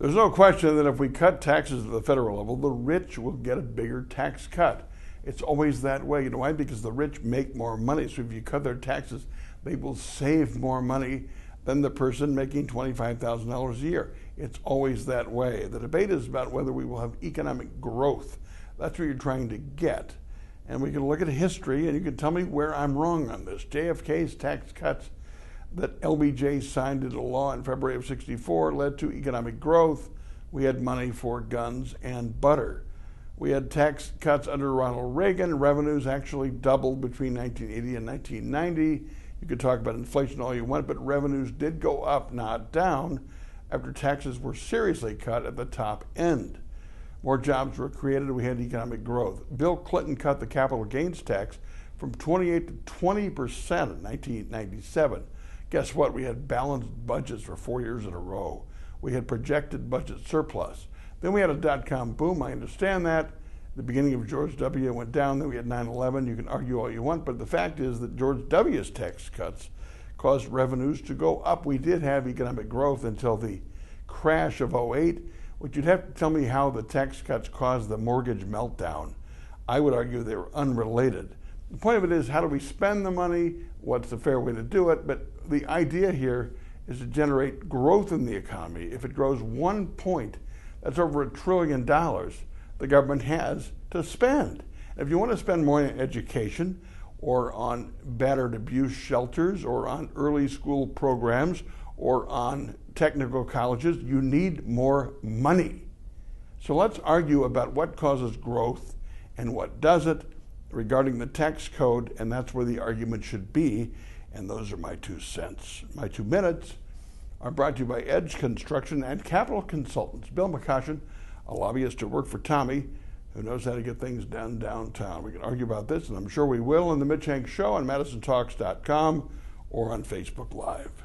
There's no question that if we cut taxes at the federal level, the rich will get a bigger tax cut. It's always that way. You know why? Because the rich make more money. So if you cut their taxes, they will save more money than the person making $25,000 a year. It's always that way. The debate is about whether we will have economic growth. That's what you're trying to get. And we can look at history, and you can tell me where I'm wrong on this. JFK's tax cuts that LBJ signed into law in February of '64 led to economic growth. We had money for guns and butter. We had tax cuts under Ronald Reagan. Revenues actually doubled between 1980 and 1990. You could talk about inflation all you want, but revenues did go up, not down, after taxes were seriously cut at the top end. More jobs were created, we had economic growth. Bill Clinton cut the capital gains tax from 28 to 20% in 1997. Guess what? We had balanced budgets for 4 years in a row. We had projected budget surplus. Then we had a dot-com boom. I understand that. The beginning of George W. went down. Then we had 9/11. You can argue all you want, but the fact is that George W.'s tax cuts caused revenues to go up. We did have economic growth until the crash of '08. Which you'd have to tell me how the tax cuts caused the mortgage meltdown. I would argue they were unrelated. The point of it is, how do we spend the money? What's the fair way to do it? But the idea here is to generate growth in the economy. If it grows 1 point, that's over $1 trillion the government has to spend. If you want to spend more on education or on battered abuse shelters or on early school programs or on technical colleges, you need more money. So let's argue about what causes growth and what doesn't regarding the tax code, and that's where the argument should be. And those are my 2 cents. My 2 minutes are brought to you by Edge Construction and Capital Consultants. Bill McCoshen, a lobbyist to work for Tommy, who knows how to get things done downtown. We can argue about this, and I'm sure we will, in the Mitch Henck Show on madison.com or on Facebook Live.